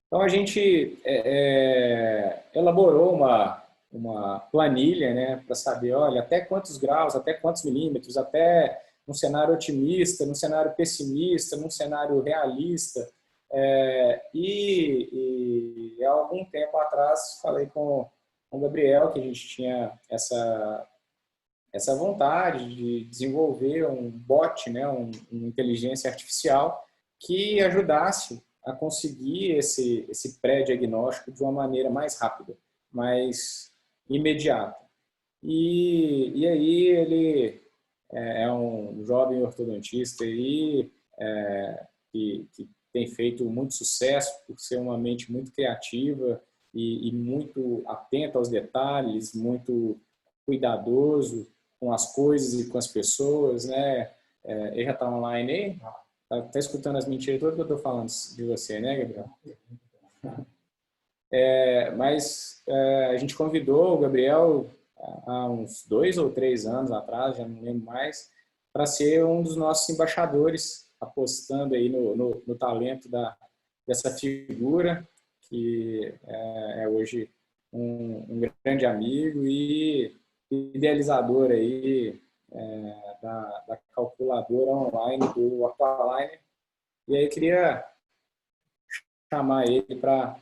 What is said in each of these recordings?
Então, a gente elaborou uma planilha, né, para saber, olha, até quantos graus, até quantos milímetros, até num cenário otimista, num cenário pessimista, num cenário realista. Há algum tempo atrás falei com o Gabriel que a gente tinha essa vontade de desenvolver um bot, né, uma inteligência artificial que ajudasse a conseguir esse pré-diagnóstico de uma maneira mais rápida, mais imediata. E aí ele é um jovem ortodontista aí, que tem feito muito sucesso por ser uma mente muito criativa e muito atento aos detalhes, muito cuidadoso com as coisas e com as pessoas, né? Ele já está online aí? Tá escutando as mentiras todas que eu estou falando de você, né, Gabriel? Mas a gente convidou o Gabriel há uns 2 ou 3 anos atrás, já não lembro mais, para ser um dos nossos embaixadores, apostando aí no talento dessa figura, que é hoje um grande amigo e idealizador aí da calculadora online do Aqualine. E aí eu queria chamar ele para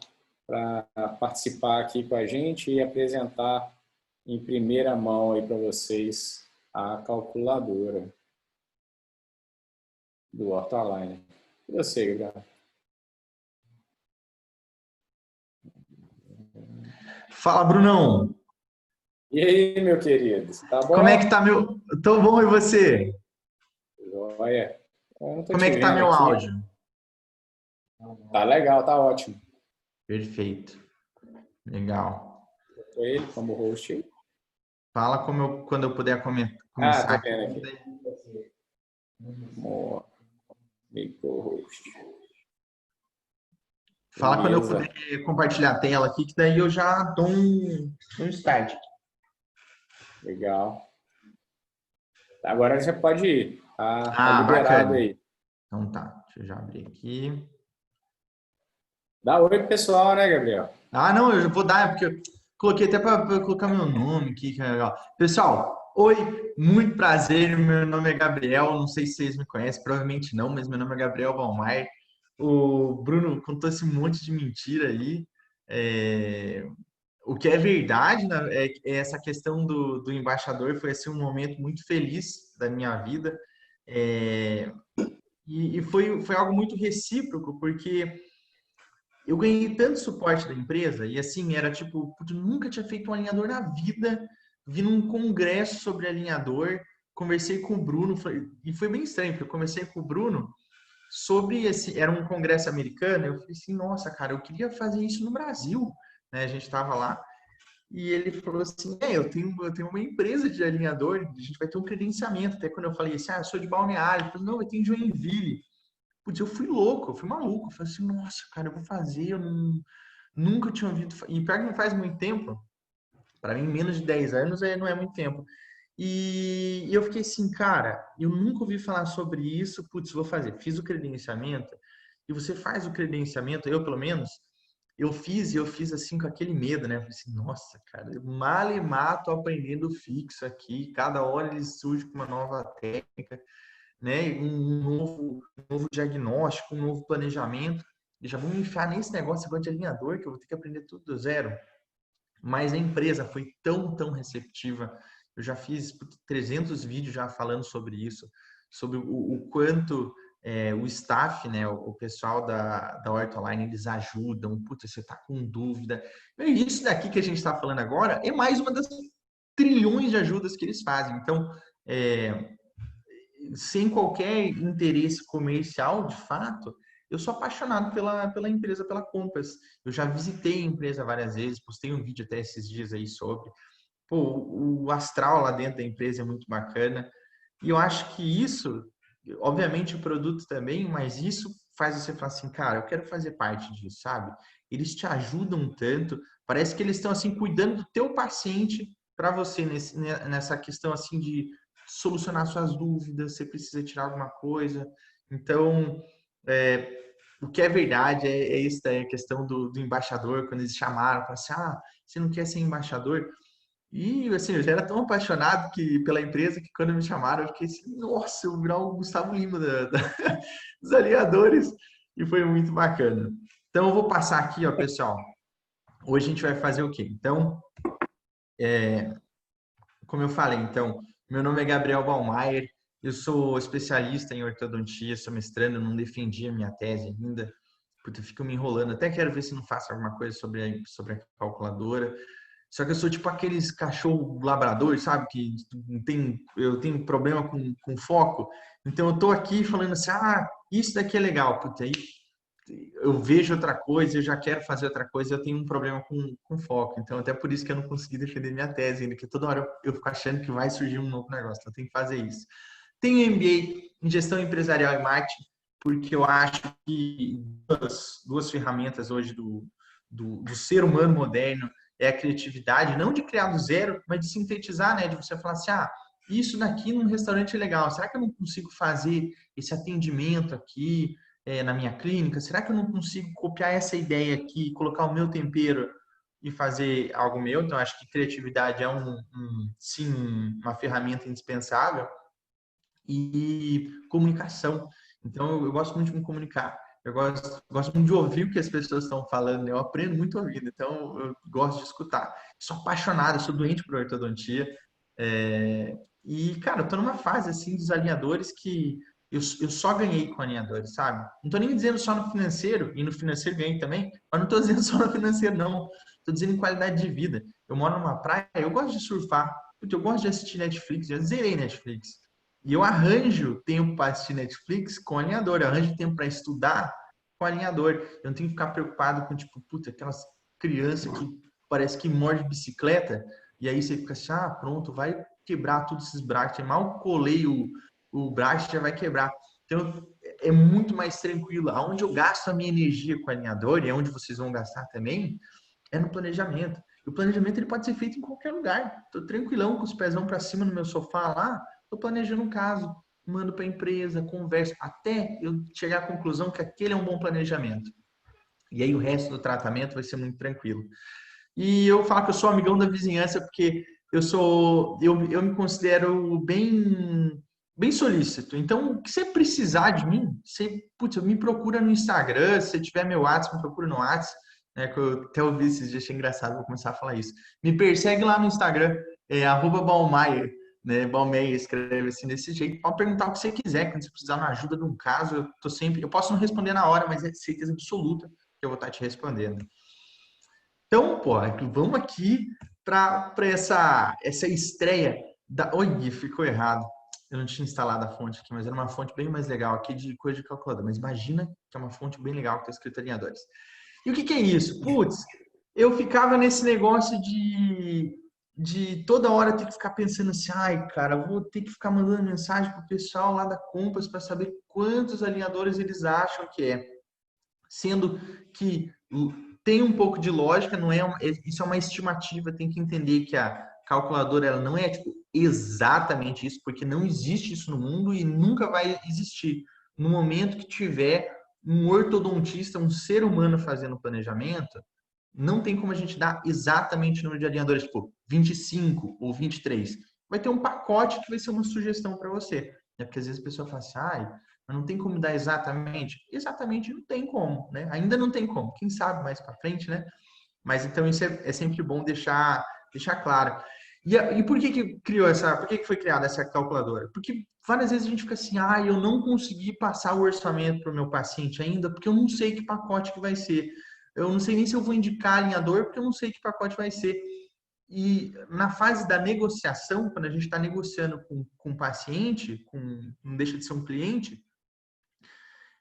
participar aqui com a gente e apresentar em primeira mão aí para vocês a calculadora do Hortaline. E você, Gabriel? Fala, Brunão. E aí, meu querido? Tá Como é que bom? tá meu... Tô bom, e você? Joia. Eu não tô Como é te que tá vendo meu aqui. áudio? Tá legal, tá ótimo. Perfeito. Legal. Tô ele como host aí. Fala quando eu puder Ah, começar tô aqui. vendo aqui. Como co-host. Fala quando eu puder Beleza. compartilhar a tela aqui, que daí eu já dou um start. Legal. Agora você pode ir. Tá Ah, liberado bacana. aí. Então tá, deixa eu já abrir aqui. Dá oi pro pessoal, né, Gabriel? Ah, não, eu já vou dar, porque eu coloquei até para colocar meu nome aqui, que é legal. Pessoal, oi, muito prazer, meu nome é Gabriel, não sei se vocês me conhecem, provavelmente não, mas meu nome é Gabriel Balmar. O Bruno contou esse monte de mentira aí. É, o que é verdade, né, é essa questão do embaixador foi assim, um momento muito feliz da minha vida. É, e foi algo muito recíproco, porque eu ganhei tanto suporte da empresa e assim, era tipo, putz, eu nunca tinha feito um alinhador na vida, vi num congresso sobre alinhador, conversei com o Bruno, e foi bem estranho, porque eu conversei com o Bruno sobre esse, era um congresso americano, eu falei assim, nossa, cara, eu queria fazer isso no Brasil, né? A gente estava lá, e ele falou assim, eu tenho uma empresa de alinhador, a gente vai ter um credenciamento, até quando eu falei assim, eu sou de Balneário, ele falou, não, eu tenho em Joinville. Putz, eu fui louco, eu fui maluco. Eu falei assim, nossa, cara, eu vou fazer, nunca tinha ouvido. E pior que não faz muito tempo, para mim, menos de 10 anos não é muito tempo. E eu fiquei assim, cara, eu nunca ouvi falar sobre isso, putz, vou fazer. Fiz o credenciamento, e você faz o credenciamento, eu pelo menos, eu fiz assim com aquele medo, né? Eu falei assim, nossa, cara, eu mal e mato aprendendo fixo aqui, cada hora ele surge com uma nova técnica, né? Um novo diagnóstico, um novo planejamento. E já vou me enfiar nesse negócio agora de alinhador, que eu vou ter que aprender tudo do zero. Mas a empresa foi tão receptiva. Eu já fiz 300 vídeos já falando sobre isso, sobre o quanto o staff, né, o pessoal da Hortoline, eles ajudam. Putz, você está com dúvida. E isso daqui que a gente está falando agora é mais uma das trilhões de ajudas que eles fazem. Então, sem qualquer interesse comercial, de fato, eu sou apaixonado pela empresa, pela Compass. Eu já visitei a empresa várias vezes, postei um vídeo até esses dias aí sobre. Pô, o astral lá dentro da empresa é muito bacana. E eu acho que isso, obviamente o produto também, mas isso faz você falar assim, cara, eu quero fazer parte disso, sabe? Eles te ajudam tanto, parece que eles estão assim cuidando do teu paciente para você nessa questão assim de solucionar suas dúvidas, você precisa tirar alguma coisa. Então, o que é verdade é isso daí, a questão do embaixador, quando eles chamaram, falaram assim, você não quer ser embaixador? E, assim, eu já era tão apaixonado pela empresa que quando me chamaram, eu fiquei assim, nossa, eu vou virar o Gustavo Lima dos alinhadores. E foi muito bacana. Então, eu vou passar aqui, ó, pessoal. Hoje a gente vai fazer o quê? Então, como eu falei, então, meu nome é Gabriel Ballmaier, eu sou especialista em ortodontia, sou mestrando, não defendi a minha tese ainda, porque eu fico me enrolando, até quero ver se não faço alguma coisa sobre a calculadora. Só que eu sou tipo aqueles cachorro labrador, sabe? Que eu tenho problema com foco. Então eu tô aqui falando assim, isso daqui é legal. Puta, aí eu vejo outra coisa, eu já quero fazer outra coisa, eu tenho um problema com foco. Então até por isso que eu não consegui defender minha tese ainda, que toda hora eu fico achando que vai surgir um novo negócio. Então eu tenho que fazer isso. Tenho MBA em gestão empresarial e marketing, porque eu acho que duas ferramentas hoje do ser humano moderno é a criatividade, não de criar do zero, mas de sintetizar, né? De você falar assim, isso daqui num restaurante é legal, será que eu não consigo fazer esse atendimento aqui na minha clínica? Será que eu não consigo copiar essa ideia aqui, colocar o meu tempero e fazer algo meu? Então, acho que criatividade é sim, uma ferramenta indispensável. E comunicação. Então, eu gosto muito de me comunicar. Eu gosto muito de ouvir o que as pessoas estão falando, né? Eu aprendo muito ouvindo, então eu gosto de escutar. Sou apaixonado, sou doente por ortodontia. E, cara, eu tô numa fase, assim, dos alinhadores que eu só ganhei com alinhadores, sabe? Não tô nem dizendo só no financeiro, e no financeiro ganhei também, mas não tô dizendo só no financeiro, não. Tô dizendo em qualidade de vida. Eu moro numa praia, eu gosto de surfar, porque eu gosto de assistir Netflix, já zerei Netflix. E eu arranjo tempo para assistir Netflix com alinhador, eu arranjo tempo para estudar com alinhador. Eu não tenho que ficar preocupado com, tipo, puta, aquelas crianças que parece que morde bicicleta, e aí você fica assim, pronto, vai quebrar todos esses braços. Mal colei o braço, já vai quebrar. Então, é muito mais tranquilo. Aonde eu gasto a minha energia com alinhador, e é onde vocês vão gastar também, é no planejamento. E o planejamento ele pode ser feito em qualquer lugar. Estou tranquilão com os pezão para cima no meu sofá lá, estou planejando um caso, mando para a empresa, converso, até eu chegar à conclusão que aquele é um bom planejamento. E aí o resto do tratamento vai ser muito tranquilo. E eu falo que eu sou amigão da vizinhança porque eu me considero bem solícito. Então, o que você precisar de mim, me procura no Instagram, se tiver meu WhatsApp, me procura no WhatsApp, né, que eu até ouvi esses dias, achei engraçado, vou começar a falar isso. Me persegue lá no Instagram, @Ballmaier, né, Ballmaier, escreve assim desse jeito. Pode perguntar o que você quiser, quando você precisar de uma ajuda de um caso, eu posso não responder na hora, mas é certeza absoluta que eu vou estar te respondendo. Então, pô, vamos aqui para essa estreia da. Oi, ficou errado. Eu não tinha instalado a fonte aqui, mas era uma fonte bem mais legal aqui de coisa de calculadora. Mas imagina que é uma fonte bem legal que está escrito alinhadores. E o que é isso? Putz, eu ficava nesse negócio de toda hora ter que ficar pensando assim, cara, vou ter que ficar mandando mensagem pro pessoal lá da Compass para saber quantos alinhadores eles acham que é. Sendo que tem um pouco de lógica, não é isso é uma estimativa, tem que entender que a calculadora ela não é tipo, exatamente isso, porque não existe isso no mundo e nunca vai existir. No momento que tiver um ortodontista, um ser humano fazendo planejamento, não tem como a gente dar exatamente o número de alinhadores, tipo 25 ou 23. Vai ter um pacote que vai ser uma sugestão para você. É porque às vezes a pessoa fala assim, mas não tem como dar exatamente. Exatamente não tem como, né? Ainda não tem como. Quem sabe mais para frente, né? Mas então isso é sempre bom deixar claro. E por que criou por que foi criada essa calculadora? Porque várias vezes a gente fica assim, eu não consegui passar o orçamento para o meu paciente ainda, porque eu não sei que pacote que vai ser. Eu não sei nem se eu vou indicar alinhador, porque eu não sei que pacote vai ser. E na fase da negociação, quando a gente está negociando com o paciente, não deixa de ser um cliente,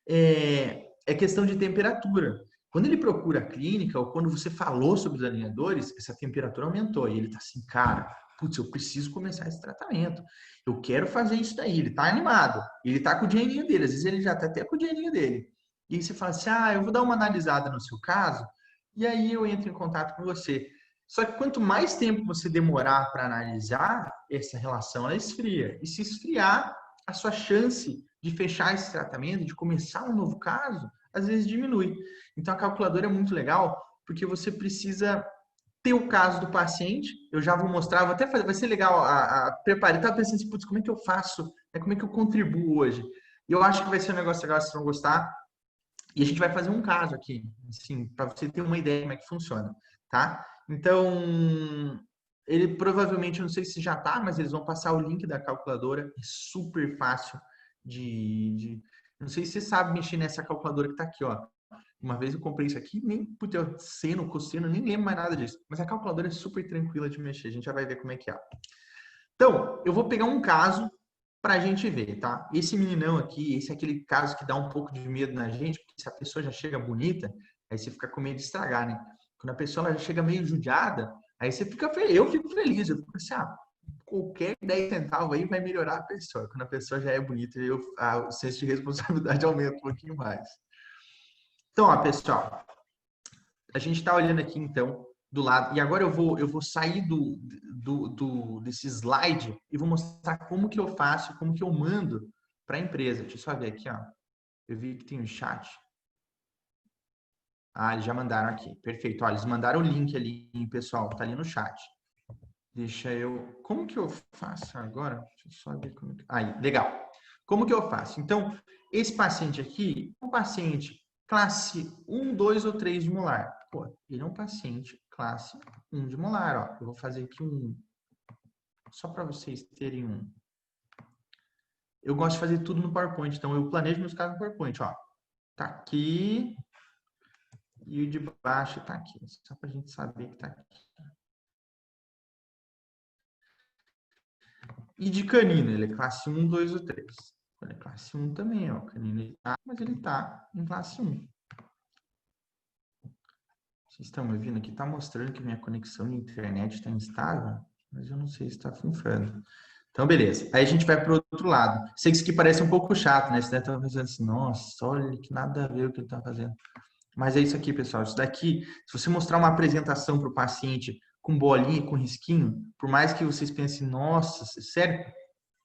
é questão de temperatura. Quando ele procura a clínica, ou quando você falou sobre os alinhadores, essa temperatura aumentou. E ele está assim, cara, putz, eu preciso começar esse tratamento. Eu quero fazer isso daí. Ele está animado. Ele está com o dinheirinho dele. Às vezes ele já está até com o dinheirinho dele. E aí você fala assim, eu vou dar uma analisada no seu caso, e aí eu entro em contato com você. Só que quanto mais tempo você demorar para analisar, essa relação ela esfria. E se esfriar, a sua chance de fechar esse tratamento, de começar um novo caso, às vezes diminui. Então, a calculadora é muito legal, porque você precisa ter o caso do paciente. Eu já vou mostrar, vou até fazer, vai ser legal preparar. Eu estava pensando assim, putz, como é que eu faço? Como é que eu contribuo hoje? E eu acho que vai ser um negócio legal, vocês vão gostar. E a gente vai fazer um caso aqui, assim, para você ter uma ideia de como é que funciona, tá? Então, ele provavelmente, eu não sei se já tá, mas eles vão passar o link da calculadora. É super fácil não sei se você sabe mexer nessa calculadora que tá aqui, ó. Uma vez eu comprei isso aqui, nem puta, seno, cosseno, nem lembro mais nada disso. Mas a calculadora é super tranquila de mexer, a gente já vai ver como é que é. Então, eu vou pegar um caso para a gente ver, tá? Esse meninão aqui, esse é aquele caso que dá um pouco de medo na gente, porque se a pessoa já chega bonita, aí você fica com medo de estragar, né? Quando a pessoa ela já chega meio judiada, aí você fica feliz. Eu fico feliz, eu fico assim, qualquer 10 centavos aí vai melhorar a pessoa. Quando a pessoa já é bonita, o senso de responsabilidade aumenta um pouquinho mais. Então, ó, pessoal, a gente está olhando aqui, então, do lado. E agora eu vou sair desse slide e vou mostrar como que eu faço, como que eu mando para a empresa. Deixa eu só ver aqui, ó. Eu vi que tem um chat. Ah, eles já mandaram aqui. Perfeito. Olha, eles mandaram o link ali, pessoal. Tá ali no chat. Deixa eu... Como que eu faço agora? Deixa eu só ver como que... Aí, legal. Como que eu faço? Então, esse paciente aqui, um paciente classe 1, 2 ou 3 de molar. Pô, ele é um paciente classe 1 de molar, ó. Eu vou fazer aqui só para vocês terem um. Eu gosto de fazer tudo no PowerPoint, então eu planejo meus casos no PowerPoint, ó. Tá aqui e o de baixo tá aqui, só pra gente saber que tá aqui. E de canino, ele é classe 1, 2 ou 3. Ele é classe 1 também, ó. Canino ele tá, mas ele tá em classe 1. Vocês estão me ouvindo aqui? Tá mostrando que minha conexão de internet está instável, mas eu não sei se está funcionando. Então, beleza. Aí a gente vai para o outro lado. Sei que isso aqui parece um pouco chato, né? Você deve estar pensando assim, nossa, olha que nada a ver o que ele está fazendo. Mas é isso aqui, pessoal. Isso daqui, se você mostrar uma apresentação para o paciente com bolinha, com risquinho, por mais que vocês pensem, nossa, sério,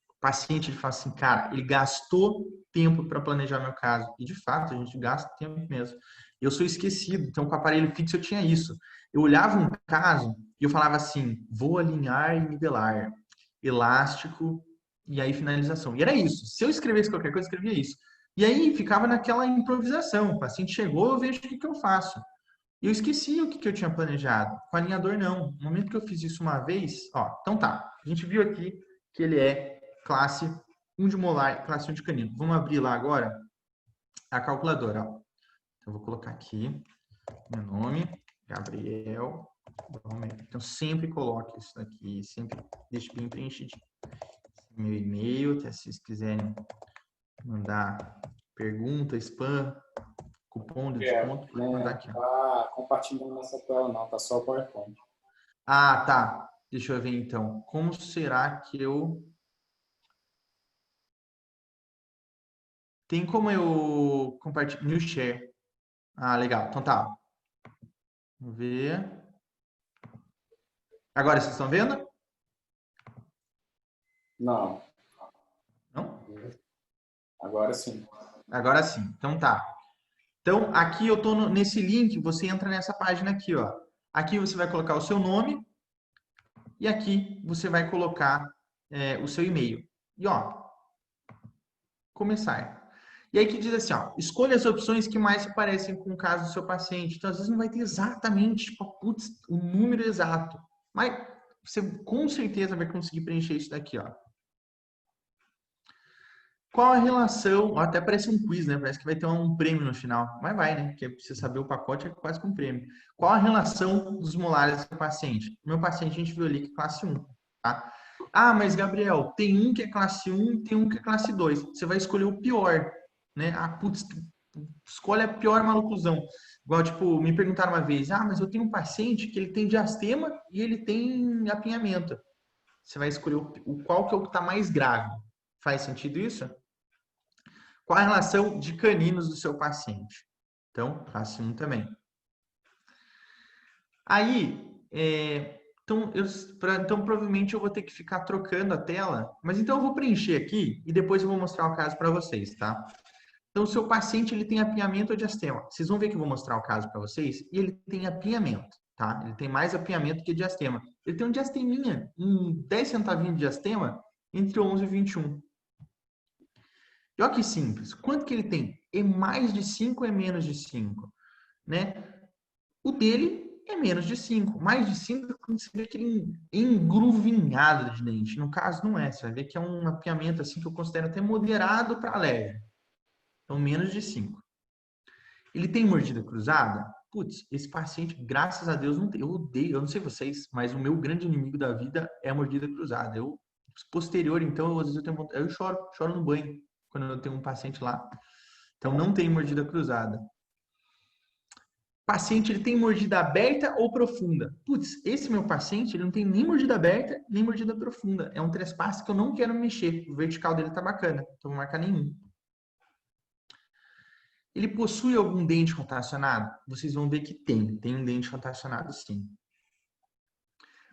o paciente ele fala assim, cara, ele gastou tempo para planejar meu caso. E de fato, a gente gasta tempo mesmo. Eu sou esquecido, então com o aparelho fixo eu tinha isso. Eu olhava um caso e eu falava assim, vou alinhar e nivelar, elástico e aí finalização. E era isso. Se eu escrevesse qualquer coisa, eu escrevia isso. E aí ficava naquela improvisação. O paciente chegou, eu vejo o que eu faço. E eu esqueci o que eu tinha planejado. Com o alinhador, não. No momento que eu fiz isso uma vez, ó, então tá. A gente viu aqui que ele é classe 1 de molar, classe 1 de canino. Vamos abrir lá agora a calculadora, ó. Então, vou colocar aqui meu nome, Gabriel. Então, sempre coloque isso daqui, sempre deixe bem preenchidinho. Meu e-mail, até se vocês quiserem mandar pergunta, spam, cupom de desconto, pode mandar aqui. Tá compartilhando nessa tela não, tá só o PowerPoint. Ah, tá. Deixa eu ver então. Como será que eu... Tem como eu compartilhar? New share. Ah, legal. Então tá. Vamos ver. Agora vocês estão vendo? Não. Não? Agora sim. Agora sim. Então tá. Então aqui eu tô nesse link, você entra nessa página aqui, ó. Aqui você vai colocar o seu nome e aqui você vai colocar o seu e-mail. E ó, começar. E aí que diz assim, ó, escolha as opções que mais se parecem com o caso do seu paciente. Então, às vezes não vai ter exatamente, tipo, putz, o número exato. Mas você com certeza vai conseguir preencher isso daqui, ó. Qual a relação, ó, até parece um quiz, né? Parece que vai ter um prêmio no final. Mas vai, né? Porque você saber o pacote é quase que um prêmio. Qual a relação dos molares do seu paciente? Meu paciente, a gente viu ali que é classe 1, tá? Ah, mas Gabriel, tem um que é classe 1, tem um que é classe 2. Você vai escolher o pior, né? Ah, putz, escolhe a pior malucuzão. Igual, tipo, me perguntaram uma vez, ah, mas eu tenho um paciente que ele tem diastema e ele tem apinhamento. Você vai escolher qual que é o que está mais grave. Faz sentido isso? Qual a relação de caninos do seu paciente? Então, classe 1 também. Aí, então provavelmente eu vou ter que ficar trocando a tela, mas então eu vou preencher aqui e depois eu vou mostrar o caso para vocês, tá? Então, o seu paciente ele tem apinhamento ou diastema. Vocês vão ver que eu vou mostrar o caso para vocês. E ele tem apinhamento, tá? Ele tem mais apinhamento que diastema. Ele tem um diasteminha, um 10 centavinhos de diastema entre 11 e 21. E olha que simples. Quanto que ele tem? É mais de 5 ou é menos de 5? Né? O dele é menos de 5. Mais de 5 quando você vê aquele engruvinhado de dente. No caso, não é. Você vai ver que é um apinhamento assim que eu considero até moderado para leve. Então, menos de 5. Ele tem mordida cruzada? Putz, esse paciente, graças a Deus, não tem. Eu odeio, eu não sei vocês, mas o meu grande inimigo da vida é a mordida cruzada. Eu, posterior, então, às vezes eu tenho vontade, eu choro no banho quando eu tenho um paciente lá. Então, não tem mordida cruzada. Paciente, ele tem mordida aberta ou profunda? Putz, esse meu paciente, ele não tem nem mordida aberta, nem mordida profunda. É um trespasse que eu não quero mexer. O vertical dele tá bacana, então não vou marcar nenhum. Ele possui algum dente rotacionado? Vocês vão ver que tem um dente rotacionado sim.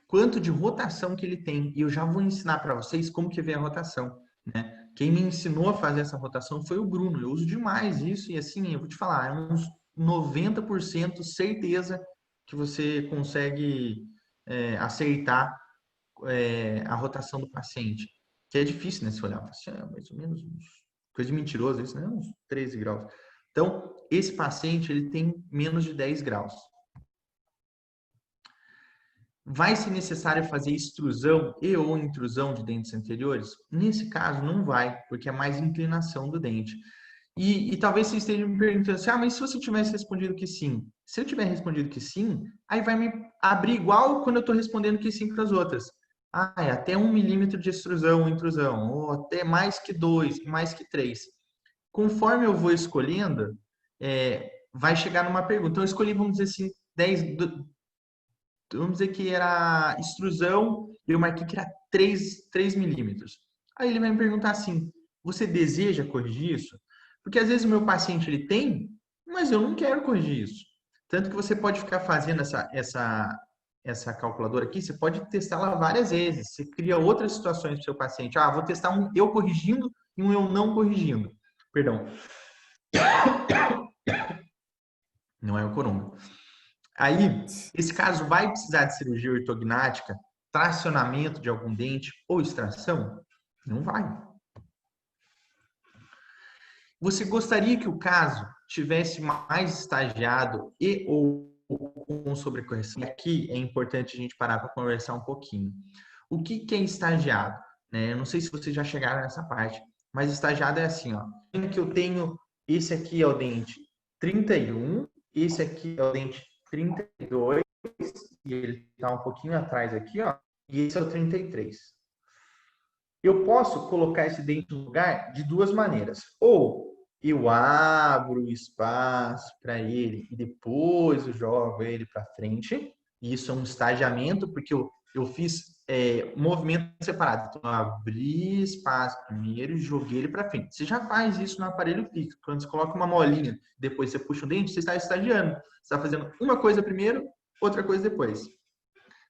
Quanto de rotação que ele tem? E eu já vou ensinar para vocês como que vem a rotação, né? Quem me ensinou a fazer essa rotação foi o Bruno. Eu uso demais isso e assim, eu vou te falar, é uns 90% certeza que você consegue acertar a rotação do paciente. Que é difícil, né? Se olhar, assim, mais ou menos coisa de mentiroso, isso, né? Uns 13 graus. Então, esse paciente ele tem menos de 10 graus. Vai ser necessário fazer extrusão e ou intrusão de dentes anteriores? Nesse caso, não vai, porque é mais inclinação do dente. E talvez você esteja me perguntando assim, mas se você tivesse respondido que sim? Se eu tiver respondido que sim, aí vai me abrir igual quando eu estou respondendo que sim para as outras. É até 1 milímetro de extrusão ou intrusão, ou até mais que 2, mais que 3. Conforme eu vou escolhendo, vai chegar numa pergunta. Então, eu escolhi, vamos dizer assim, 10, vamos dizer que era extrusão, e eu marquei que era 3 milímetros. Aí ele vai me perguntar assim, você deseja corrigir isso? Porque às vezes o meu paciente ele tem, mas eu não quero corrigir isso. Tanto que você pode ficar fazendo essa calculadora aqui, você pode testá-la várias vezes. Você cria outras situações para o seu paciente. Vou testar um eu corrigindo e um eu não corrigindo. Perdão. Não é o coronga. Aí, esse caso vai precisar de cirurgia ortognática, tracionamento de algum dente ou extração? Não vai. Você gostaria que o caso tivesse mais estagiado e ou com sobrecorreção? Aqui é importante a gente parar para conversar um pouquinho. O que é estagiado? Eu não sei se vocês já chegaram nessa parte, mas estagiado é assim, ó. Que eu tenho, esse aqui é o dente 31, esse aqui é o dente 32, e ele está um pouquinho atrás aqui, ó, e esse é o 33. Eu posso colocar esse dente no lugar de duas maneiras. Ou eu abro o espaço para ele e depois eu jogo ele para frente. Isso é um estagiamento, porque eu fiz movimento separado. Então, eu abri espaço primeiro e joguei ele para frente. Você já faz isso no aparelho fixo. Quando você coloca uma molinha, depois você puxa o dente, você está estagiando. Você está fazendo uma coisa primeiro, outra coisa depois.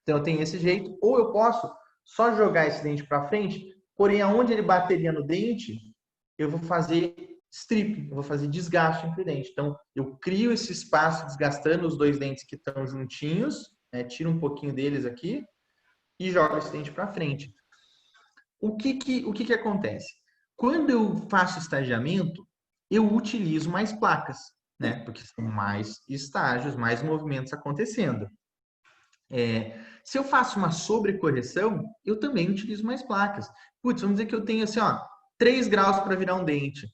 Então, eu tenho esse jeito. Ou eu posso só jogar esse dente para frente, porém, aonde ele bateria no dente, eu vou fazer strip, eu vou fazer desgaste entre o dente. Então, eu crio esse espaço desgastando os dois dentes que estão juntinhos, tiro um pouquinho deles aqui e jogo esse dente para frente. O que acontece? Quando eu faço estagiamento, eu utilizo mais placas, né? Porque são mais estágios, mais movimentos acontecendo. Se eu faço uma sobrecorreção, eu também utilizo mais placas. Putz, vamos dizer que eu tenho assim, 3 graus para virar um dente.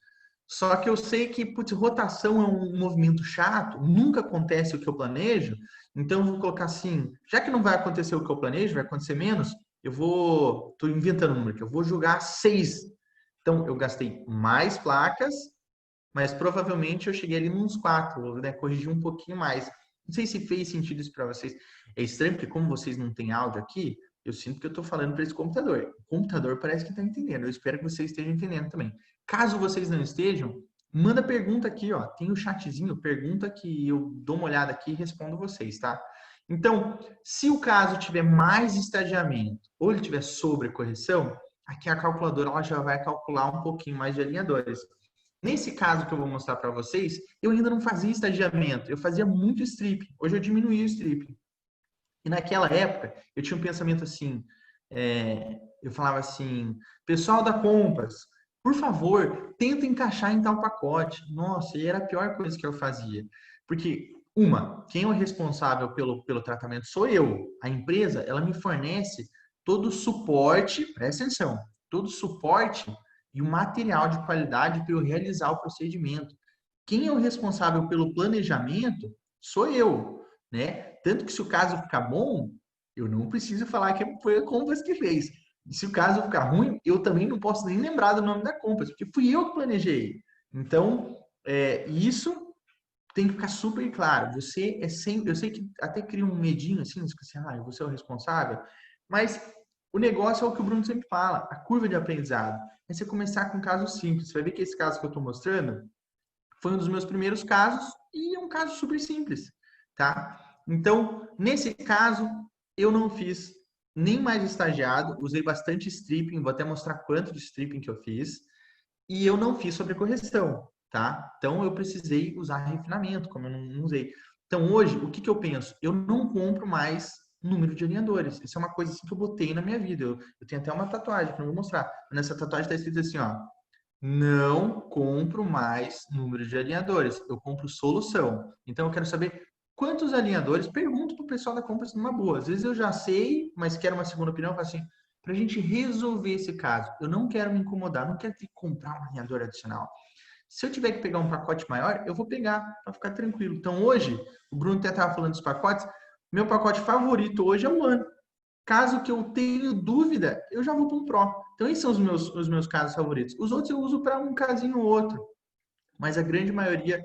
Só que eu sei que, rotação é um movimento chato, nunca acontece o que eu planejo, então eu vou colocar assim, já que não vai acontecer o que eu planejo, vai acontecer menos, tô inventando um número aqui, eu vou jogar 6. Então, eu gastei mais placas, mas provavelmente eu cheguei ali nos 4, né? Corrigi um pouquinho mais. Não sei se fez sentido isso para vocês. É estranho, porque como vocês não têm áudio aqui, eu sinto que eu estou falando para esse computador. O computador parece que está entendendo. Eu espero que vocês estejam entendendo também. Caso vocês não estejam, manda pergunta aqui, ó. Tem o chatzinho, pergunta que eu dou uma olhada aqui e respondo vocês, tá? Então, se o caso tiver mais estagiamento ou ele tiver sobrecorreção, aqui a calculadora ela já vai calcular um pouquinho mais de alinhadores. nesse caso que eu vou mostrar para vocês, eu ainda não fazia estagiamento, eu fazia muito stripping. Hoje eu diminuí o stripping. E naquela época, eu tinha um pensamento assim, eu falava assim, pessoal da Compass, por favor, tenta encaixar em tal pacote. Nossa, e era a pior coisa que eu fazia. Porque, quem é o responsável pelo tratamento sou eu. A empresa, ela me fornece todo o suporte, presta atenção, todo o suporte e o material de qualidade para eu realizar o procedimento. Quem é o responsável pelo planejamento sou eu, né? Tanto que se o caso ficar bom, eu não preciso falar que foi a Compass que fez. E se o caso ficar ruim, eu também não posso nem lembrar do nome da Compass, porque fui eu que planejei. Então, isso tem que ficar super claro. Você é sempre, eu sei que até cria um medinho assim, eu vou ser o responsável, mas o negócio é o que o Bruno sempre fala, a curva de aprendizado. É você começar com um caso simples. Você vai ver que esse caso que eu estou mostrando foi um dos meus primeiros casos e é um caso super simples, tá? Então, nesse caso, eu não fiz nem mais estagiado, usei bastante stripping, vou até mostrar quanto de stripping que eu fiz, e eu não fiz sobrecorreção, tá? Então, eu precisei usar refinamento, como eu não usei. Então, hoje, o que que eu penso? Eu não compro mais número de alinhadores. Isso é uma coisa assim, que eu botei na minha vida. Eu tenho até uma tatuagem que eu não vou mostrar. Nessa tatuagem está escrito assim, ó, não compro mais número de alinhadores, eu compro solução. Então, eu quero saber quantos alinhadores. Pergunto para o pessoal da compra numa boa. Às vezes eu já sei, mas quero uma segunda opinião. Eu falo assim, para a gente resolver esse caso, eu não quero me incomodar, não quero ter que comprar um alinhador adicional. Se eu tiver que pegar um pacote maior, eu vou pegar para ficar tranquilo. Então, hoje, o Bruno até estava falando dos pacotes. Meu pacote favorito hoje é o One. Caso que eu tenha dúvida, eu já vou para um Pro. Então, esses são os meus casos favoritos. Os outros eu uso para um casinho ou outro, mas a grande maioria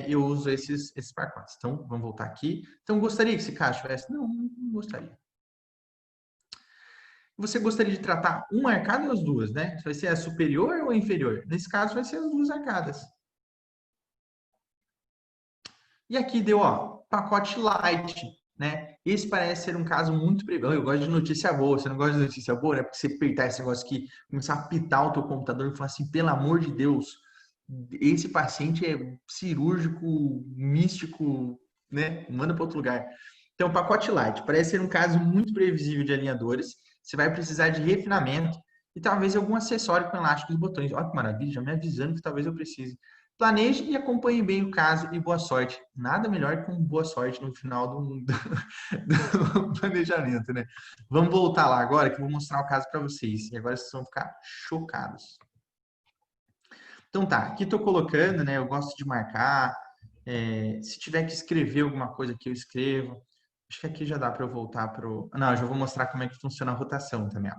eu uso esses pacotes. Então, vamos voltar aqui. Então, gostaria que esse caso tivesse? Não gostaria. Você gostaria de tratar uma arcada ou as duas, né? Vai ser a superior ou a inferior? Nesse caso, vai ser as duas arcadas. E aqui deu, ó, pacote light, né? Esse parece ser um caso muito... Eu gosto de notícia boa, você não gosta de notícia boa, né? Porque você apertar esse negócio aqui, começar a apitar o teu computador e falar assim, pelo amor de Deus, esse paciente é cirúrgico, místico, né? Manda para outro lugar. Então, pacote light, parece ser um caso muito previsível de alinhadores. Você vai precisar de refinamento e talvez algum acessório com elásticos e botões. Olha que maravilha, já me avisando que talvez eu precise. Planeje e acompanhe bem o caso e boa sorte. Nada melhor que boa sorte no final do planejamento, né? Vamos voltar lá agora que eu vou mostrar o caso para vocês. E agora vocês vão ficar chocados. Então tá, aqui estou colocando, né? Eu gosto de marcar. Se tiver que escrever alguma coisa aqui, eu escrevo. Acho que aqui já dá para eu voltar para o... Não, eu já vou mostrar como é que funciona a rotação também. Ó.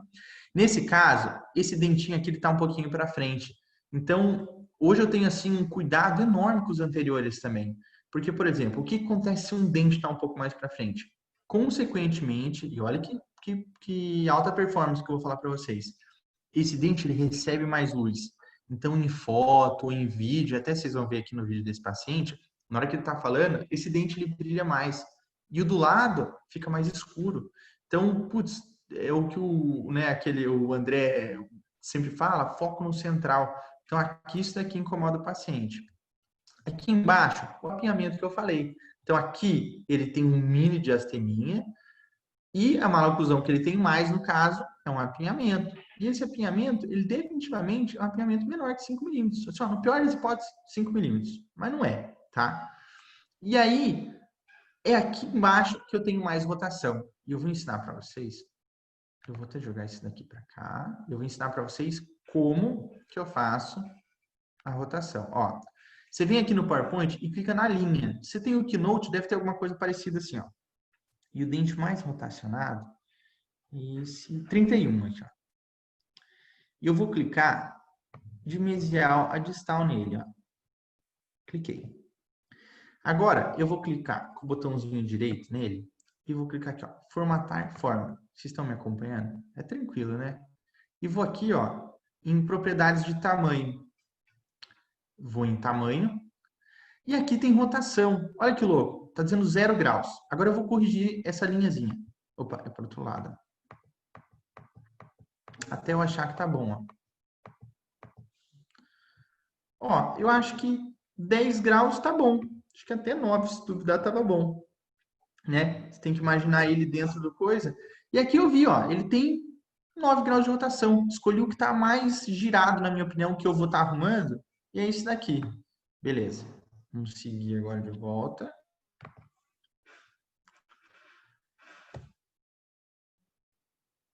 Nesse caso, esse dentinho aqui está um pouquinho para frente. Então, hoje eu tenho assim um cuidado enorme com os anteriores também. Porque, por exemplo, o que acontece se um dente está um pouco mais para frente? Consequentemente, e olha que alta performance que eu vou falar para vocês. Esse dente ele recebe mais luz. Então, em foto ou em vídeo, até vocês vão ver aqui no vídeo desse paciente, na hora que ele está falando, esse dente ele brilha mais. E o do lado fica mais escuro. Então, putz, é o que o André sempre fala, foco no central. Então, aqui isso daqui incomoda o paciente. Aqui embaixo, o apinhamento que eu falei. Então, aqui ele tem um mini diasteminha e a maloclusão que ele tem mais, no caso, é um apinhamento. E esse apinhamento, ele definitivamente é um apinhamento menor que 5 milímetros. Assim, no pior das hipóteses, 5 milímetros. Mas não é, tá? E aí, é aqui embaixo que eu tenho mais rotação. E eu vou ensinar para vocês. Eu vou até jogar esse daqui para cá. Eu vou ensinar para vocês como que eu faço a rotação. Ó, você vem aqui no PowerPoint e clica na linha. Você tem o Keynote, deve ter alguma coisa parecida assim, ó. E o dente mais rotacionado, esse 31 aqui, ó. E eu vou clicar de mesial a distal nele, ó. Cliquei. Agora, eu vou clicar com o botãozinho direito nele e vou clicar aqui, ó, formatar forma. Vocês estão me acompanhando? É tranquilo, né? E vou aqui, ó, em propriedades de tamanho. Vou em tamanho. E aqui tem rotação. Olha que louco. Tá dizendo 0 graus. Agora eu vou corrigir essa linhazinha. Opa, é para o outro lado. Até eu achar que tá bom, ó. Ó, eu acho que 10 graus tá bom. Acho que até 9, se duvidar, tava bom, né? Você tem que imaginar ele dentro do coisa. E aqui eu vi, ó, ele tem 9 graus de rotação. Escolhi o que tá mais girado, na minha opinião, que eu vou estar arrumando. E é esse daqui. Beleza. Vamos seguir agora de volta.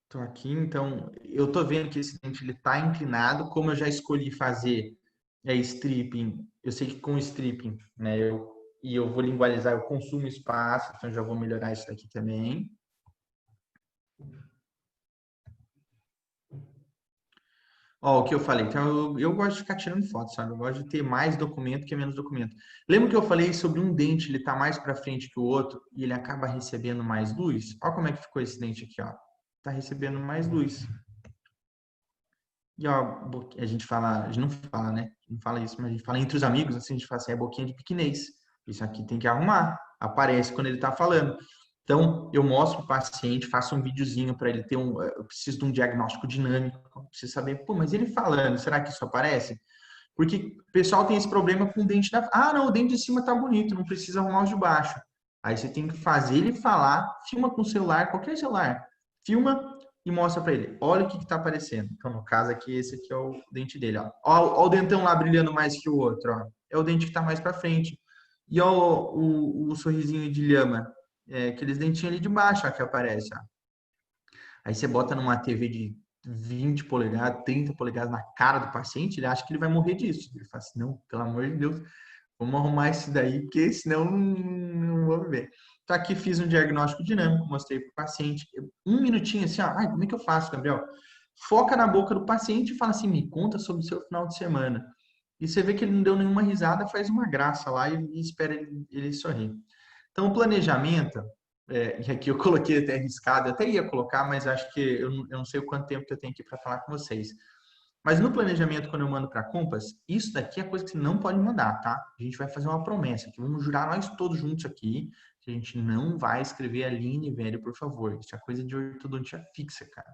Tô aqui, então, eu tô vendo que esse dente ele tá inclinado, como eu já escolhi fazer stripping, eu sei que com stripping, né, eu vou lingualizar, eu consumo espaço, então já vou melhorar isso daqui também. Ó, o que eu falei, então eu gosto de ficar tirando foto, sabe? Eu gosto de ter mais documento que menos documento. Lembra que eu falei sobre um dente, ele tá mais para frente que o outro e ele acaba recebendo mais luz? Ó como é que ficou esse dente aqui, ó. Tá recebendo mais luz. E ó, a gente fala, a gente não fala, né? Não fala isso, mas a gente fala entre os amigos, assim, a gente fala assim, é boquinha de piquinês. Isso aqui tem que arrumar. Aparece quando ele tá falando. Então, eu mostro o paciente, faço um videozinho para ele ter eu preciso de um diagnóstico dinâmico, eu preciso saber, pô, mas ele falando, será que isso aparece? Porque o pessoal tem esse problema com o dente da, não, o dente de cima tá bonito, não precisa arrumar os de baixo. Aí você tem que fazer ele falar, filma com o celular, qualquer celular, filma e mostra para ele. Olha o que está aparecendo. Então, no caso aqui, esse aqui é o dente dele. Ó o dentão lá brilhando mais que o outro. Ó. É o dente que está mais para frente. E ó, o sorrisinho de lhama. Aqueles dentinhos ali de baixo ó, que aparece. Ó. Aí você bota numa TV de 20 polegadas, 30 polegadas na cara do paciente, ele acha que ele vai morrer disso. Ele fala assim, não, pelo amor de Deus, vamos arrumar isso daí, porque senão não vou viver. Então, aqui fiz um diagnóstico dinâmico, mostrei para o paciente. Um minutinho assim, ó, como é que eu faço, Gabriel? Foca na boca do paciente e fala assim, me conta sobre o seu final de semana. E você vê que ele não deu nenhuma risada, faz uma graça lá e espera ele sorrir. Então, o planejamento, e aqui eu coloquei até arriscado, eu até ia colocar, mas acho que eu não sei o quanto tempo que eu tenho aqui para falar com vocês. Mas no planejamento, quando eu mando para Compass, isso daqui é coisa que você não pode mandar, tá? A gente vai fazer uma promessa, que vamos jurar nós todos juntos aqui, que a gente não vai escrever Aline, velho, por favor. Isso é coisa de ortodontia fixa, cara.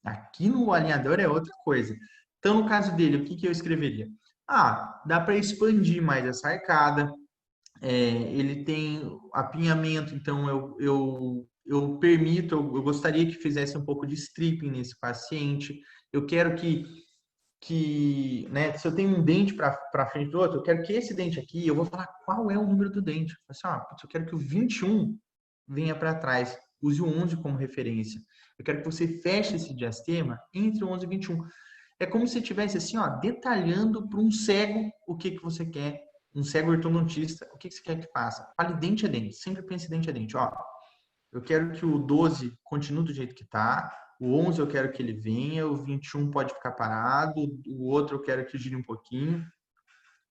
Aqui no alinhador é outra coisa. Então, no caso dele, o que eu escreveria? Dá para expandir mais essa arcada. Ele tem apinhamento, então eu permito, eu gostaria que fizesse um pouco de stripping nesse paciente. Eu quero que, né, se eu tenho um dente para frente do outro, eu quero que esse dente aqui, eu vou falar qual é o número do dente. Eu quero que o 21 venha para trás, use o 11 como referência. Eu quero que você feche esse diastema entre o 11 e 21. É como se estivesse assim, ó, detalhando para um cego o que você quer, um cego ortodontista, o que você quer que faça. Fale dente a dente, sempre pense dente a dente. Ó, eu quero que o 12 continue do jeito que está, o 11 eu quero que ele venha, o 21 pode ficar parado, o outro eu quero que gire um pouquinho.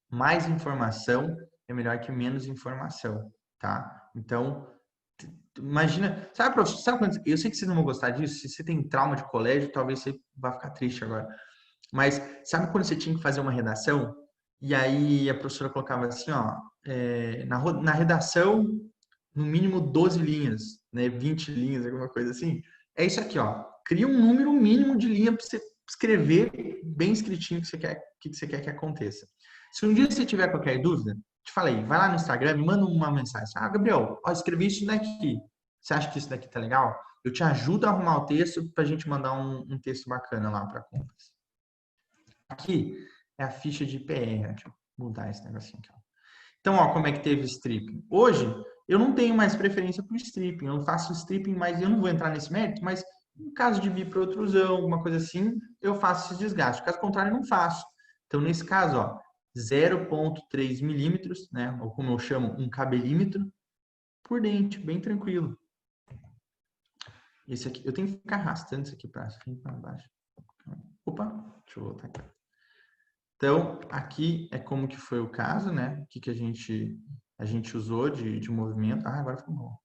Mais informação é melhor que menos informação, tá? Então, imagina, sabe, professor, sabe quando, eu sei que vocês não vão gostar disso, se você tem trauma de colégio, talvez você vá ficar triste agora. Mas sabe quando você tinha que fazer uma redação e aí a professora colocava assim, ó, na redação no mínimo 12 linhas, né, 20 linhas, alguma coisa assim. É isso aqui, ó. Cria um número mínimo de linha para você escrever bem escritinho o que você quer que aconteça. Se um dia você tiver qualquer dúvida, te falei, vai lá no Instagram, me manda uma mensagem. Gabriel, ó, escrevi isso daqui. Você acha que isso daqui tá legal? Eu te ajudo a arrumar o texto para a gente mandar um texto bacana lá para compras. Aqui é a ficha de PR. Deixa eu mudar esse negocinho aqui. Então, ó, como é que teve o stripping? Hoje, eu não tenho mais preferência por stripping. Eu faço stripping, mas eu não vou entrar nesse mérito, mas no caso de biprotrusão, alguma coisa assim, eu faço esse desgaste. Caso contrário, eu não faço. Então, nesse caso, ó, 0,3 milímetros, né? Ou como eu chamo, um cabelímetro por dente, bem tranquilo. Esse aqui, eu tenho que ficar arrastando isso aqui para cima e para baixo. Opa, deixa eu voltar aqui. Então, aqui é como que foi o caso, né? O que a gente usou de movimento. Agora ficou bom.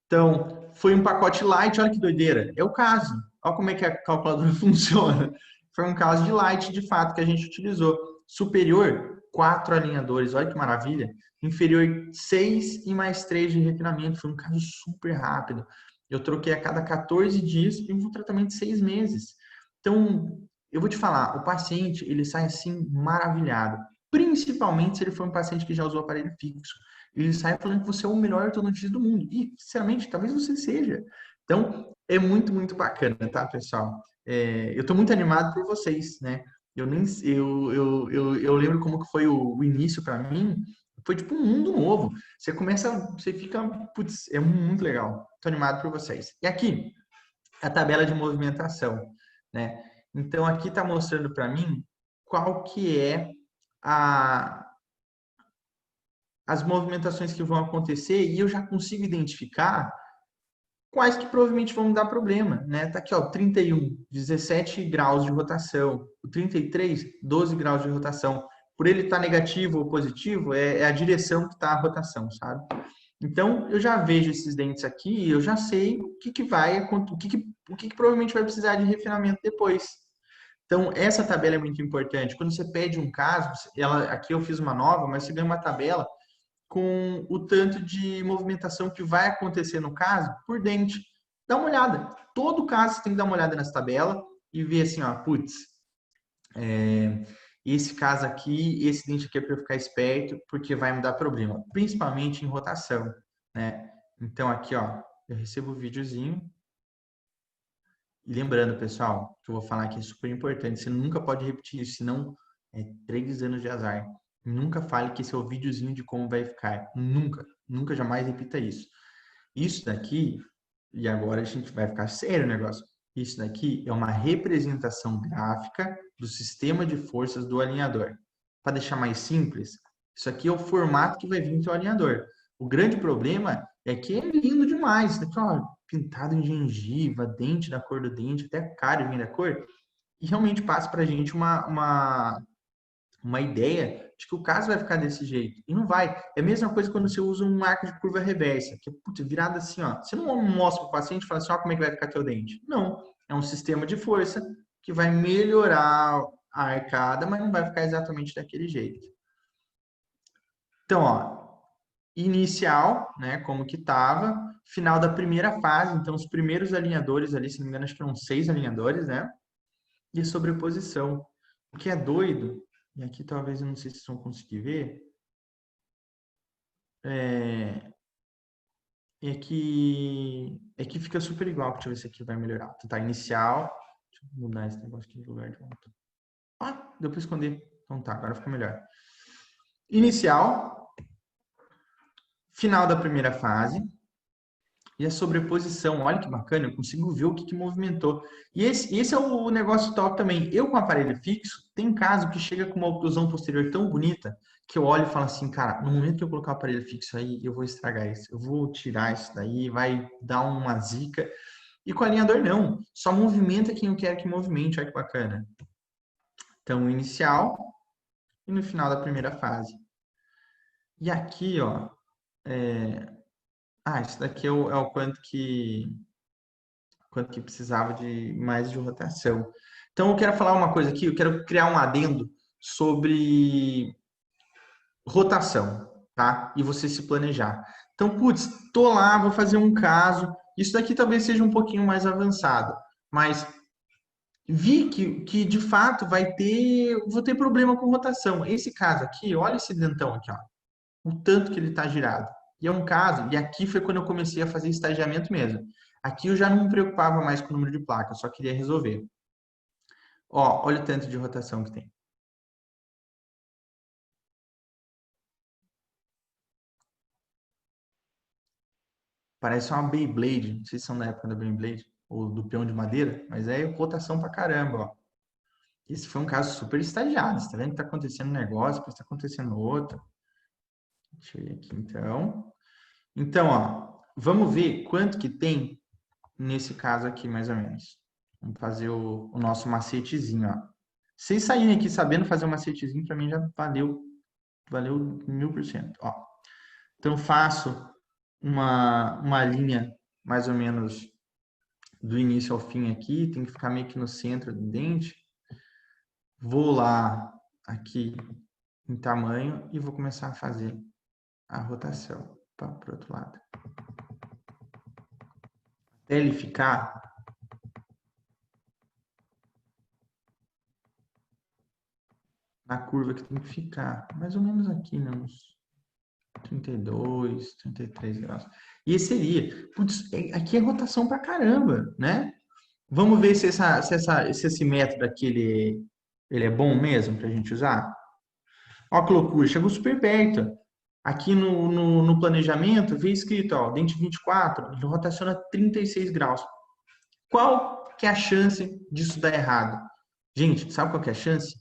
Então, foi um pacote light, olha que doideira. É o caso. Olha como é que a calculadora funciona. Foi um caso de light, de fato, que a gente utilizou. Superior, 4 alinhadores, olha que maravilha. Inferior, 6 e mais 3 de refinamento. Foi um caso super rápido. Eu troquei a cada 14 dias e um tratamento de 6 meses. Então, eu vou te falar, o paciente, ele sai assim maravilhado. principalmente se ele for um paciente que já usou aparelho fixo. Ele sai falando que você é o melhor ortodontista do mundo. E, sinceramente, talvez você seja. Então, é muito, muito bacana, tá, pessoal? Eu estou muito animado por vocês, né? Eu nem eu lembro como que foi o início para mim. Foi tipo um mundo novo. Você começa, você fica, putz, é muito legal. Tô animado por vocês. E aqui, a tabela de movimentação, né? Então aqui está mostrando para mim qual que é a, as movimentações que vão acontecer e eu já consigo identificar quais que provavelmente vão dar problema, né? Tá aqui, ó, 31, 17 graus de rotação, o 33, 12 graus de rotação. Por ele estar negativo ou positivo, é a direção que está a rotação, sabe? Então, eu já vejo esses dentes aqui e eu já sei o que que vai, o que que provavelmente vai precisar de refinamento depois. Então, essa tabela é muito importante. Quando você pede um caso, aqui eu fiz uma nova, mas você ganha uma tabela com o tanto de movimentação que vai acontecer no caso por dente. Dá uma olhada. Todo caso você tem que dar uma olhada nessa tabela e ver assim, ó, putz, esse caso aqui, esse dente aqui é para eu ficar esperto, porque vai me dar problema, principalmente em rotação, né? Então aqui, ó, eu recebo o videozinho. E lembrando, pessoal, que eu vou falar que é super importante, você nunca pode repetir isso, senão é 3 anos de azar. Nunca fale que esse é o videozinho de como vai ficar. Nunca, nunca jamais repita isso. Isso daqui, e agora a gente vai ficar sério o negócio. Isso daqui é uma representação gráfica do sistema de forças do alinhador. Para deixar mais simples, isso aqui é o formato que vai vir do seu alinhador. O grande problema é que é lindo demais. Isso daqui, ó, pintado em gengiva, dente da cor do dente, até a cárie vem da cor. E realmente passa para a gente uma ideia de que o caso vai ficar desse jeito. E não vai. É a mesma coisa quando você usa um arco de curva reversa, que é putz, virado assim, ó. Você não mostra para o paciente e fala assim, ó, como é que vai ficar teu dente. Não. É um sistema de força que vai melhorar a arcada, mas não vai ficar exatamente daquele jeito. Então, ó, inicial, né, como que estava, final da primeira fase, então os primeiros alinhadores ali, se não me engano, acho que eram 6 alinhadores, né? E a sobreposição. O que é doido, e aqui talvez eu não sei se vocês vão conseguir ver, é, é que fica super igual. Deixa eu ver se aqui vai melhorar. Então, tá, inicial. Deixa eu mudar esse negócio aqui de lugar de volta. Ah, deu para esconder. Então tá, agora fica melhor. Inicial, final da primeira fase e a sobreposição. Olha que bacana, eu consigo ver o que movimentou. E esse é o negócio top também. Eu com aparelho fixo, tem caso que chega com uma oclusão posterior tão bonita que eu olho e falo assim, cara, no momento que eu colocar o aparelho fixo aí, eu vou estragar isso. Eu vou tirar isso daí, vai dar uma zica. E com o alinhador não, só movimenta quem eu quero que movimente, olha que bacana. Então, inicial e no final da primeira fase. E aqui, ó, isso daqui é o quanto que precisava de mais de rotação. Então, eu quero falar uma coisa aqui, eu quero criar um adendo sobre rotação, tá? E você se planejar. Então, putz, tô lá, vou fazer um caso. Isso daqui talvez seja um pouquinho mais avançado, mas vi que de fato vou ter problema com rotação. Esse caso aqui, olha esse dentão aqui, ó, o tanto que ele está girado. E é um caso, e aqui foi quando eu comecei a fazer estagiamento mesmo. Aqui eu já não me preocupava mais com o número de placa, eu só queria resolver. Ó, olha o tanto de rotação que tem. Parece uma Beyblade, não sei se são da época da Beyblade ou do peão de madeira, mas é rotação pra caramba, ó. Esse foi um caso super estagiado, você tá vendo que tá acontecendo um negócio, depois tá acontecendo outro. Deixa eu ver aqui então. Então, ó, vamos ver quanto que tem nesse caso aqui, mais ou menos. Vamos fazer o nosso macetezinho, ó. Vocês saírem aqui sabendo fazer o macetezinho, para mim já valeu 1000%. Ó, então, faço uma linha mais ou menos do início ao fim aqui, tem que ficar meio que no centro do dente. Vou lá aqui em tamanho e vou começar a fazer a rotação para o outro lado. Até ele ficar a curva que tem que ficar. Mais ou menos aqui, né? Uns 32, 33 graus. E esse seria. Putz, aqui é rotação pra caramba, né? Vamos ver se esse método aqui ele é bom mesmo pra gente usar. Ó, que loucura, chegou super perto. Aqui no planejamento, vê escrito, ó, dente 24, ele rotaciona 36 graus. Qual que é a chance disso dar errado? Gente, sabe qual que é a chance?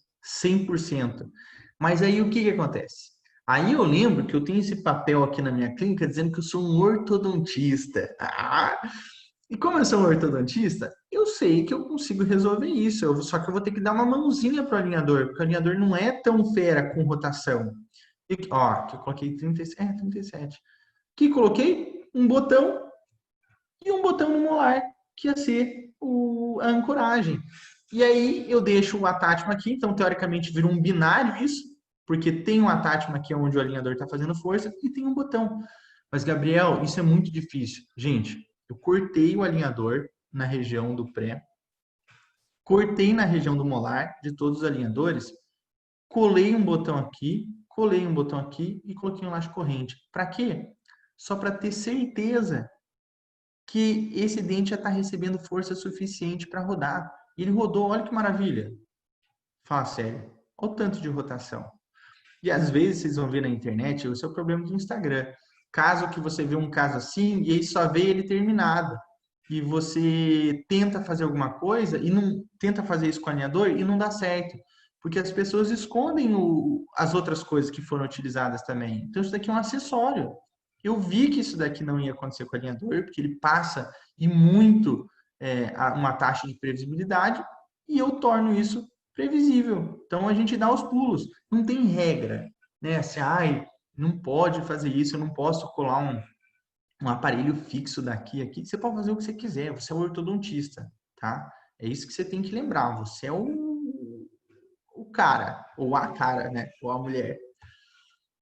100%. Mas aí o que que acontece? Aí eu lembro que eu tenho esse papel aqui na minha clínica dizendo que eu sou um ortodontista. E como eu sou um ortodontista, eu sei que eu consigo resolver isso. Só que eu vou ter que dar uma mãozinha para o alinhador, porque o alinhador não é tão fera com rotação. E, ó, que eu coloquei 37. Que coloquei um botão e um botão no molar, que ia ser a ancoragem. E aí eu deixo o attachment aqui, então teoricamente vira um binário isso, porque tem um attachment aqui onde o alinhador está fazendo força e tem um botão. Mas, Gabriel, isso é muito difícil. Gente, eu cortei o alinhador na região do pré, cortei na região do molar de todos os alinhadores, colei um botão aqui e coloquei um laço corrente. Para quê? Só para ter certeza que esse dente já está recebendo força suficiente para rodar. E ele rodou, olha que maravilha. Fala sério, olha o tanto de rotação. E às vezes vocês vão ver na internet, esse é o problema do Instagram. Caso que você vê um caso assim e aí só vê ele terminado. E você tenta fazer alguma coisa e não tenta fazer isso com o alinhador e não dá certo. Porque as pessoas escondem as outras coisas que foram utilizadas também. Então isso daqui é um acessório. Eu vi que isso daqui não ia acontecer com o alinhador, porque ele passa e muito uma taxa de previsibilidade e eu torno isso previsível. Então a gente dá os pulos. Não tem regra, né? Assim, ai, não pode fazer isso, eu não posso colar um aparelho fixo daqui aqui. Você pode fazer o que você quiser, você é o ortodontista, tá? É isso que você tem que lembrar. Você é o cara, ou a cara, né? Ou a mulher.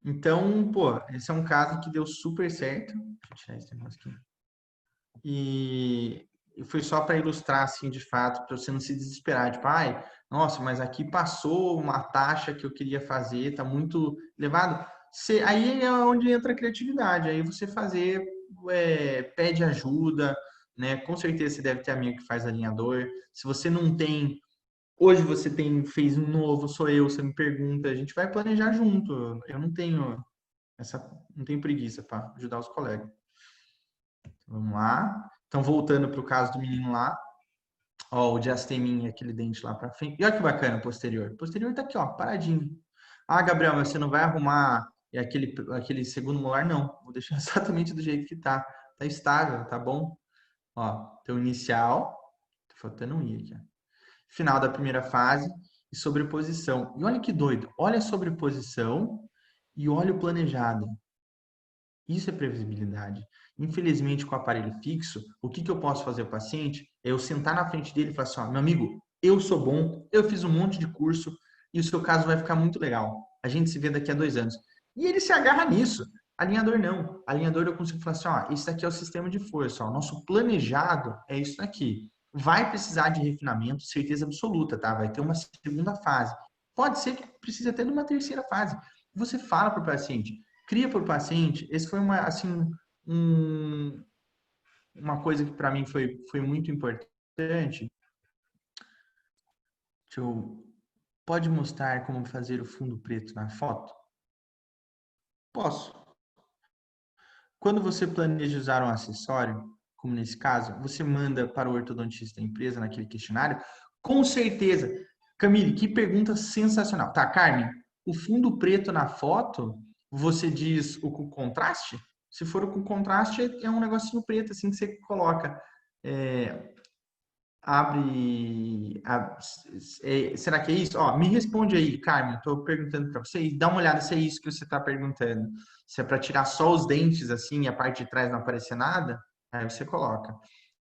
Então, pô, esse é um caso que deu super certo. Deixa eu tirar esse negócio aqui. E foi só para ilustrar, assim, de fato, para você não se desesperar. Tipo, ai, nossa, mas aqui passou uma taxa que eu queria fazer, tá muito elevado. Aí é onde entra a criatividade. Aí você pede ajuda, né? Com certeza você deve ter amigo que faz alinhador. Se você não tem, hoje você fez um novo, sou eu, você me pergunta, a gente vai planejar junto. Eu não tenho preguiça para ajudar os colegas. Vamos lá. Então, voltando para o caso do menino lá, ó, o diasteminha, aquele dente lá para frente. E olha que bacana o posterior. O posterior tá aqui, ó, paradinho. Ah, Gabriel, mas você não vai arrumar aquele segundo molar? Não. Vou deixar exatamente do jeito que tá. Tá estável, tá bom? Ó, então inicial. Tá faltando um i aqui, ó. Final da primeira fase e sobreposição. E olha que doido. Olha a sobreposição e olha o planejado. Isso é previsibilidade. Infelizmente, com o aparelho fixo, o que eu posso fazer ao paciente é eu sentar na frente dele e falar assim, ó, meu amigo, eu sou bom, eu fiz um monte de curso e o seu caso vai ficar muito legal. A gente se vê daqui a 2 anos. E ele se agarra nisso. Alinhador não. Alinhador eu consigo falar assim, ó, esse daqui é o sistema de força, ó, nosso planejado é isso daqui. Vai precisar de refinamento, certeza absoluta, tá? Vai ter uma segunda fase. Pode ser que precise até de uma terceira fase. Você fala para o paciente, cria para o paciente. Esse foi uma coisa que para mim foi muito importante. Pode mostrar como fazer o fundo preto na foto? Posso. Quando você planeja usar um acessório, como nesse caso, você manda para o ortodontista da empresa naquele questionário, com certeza. Camille, que pergunta sensacional. Tá, Carmen, o fundo preto na foto, você diz o com contraste? Se for com contraste, é um negocinho preto assim que você coloca. Será que é isso? Ó, me responde aí, Carmen. Estou perguntando para você. Dá uma olhada se é isso que você está perguntando. Se é para tirar só os dentes assim e a parte de trás não aparecer nada, aí você coloca.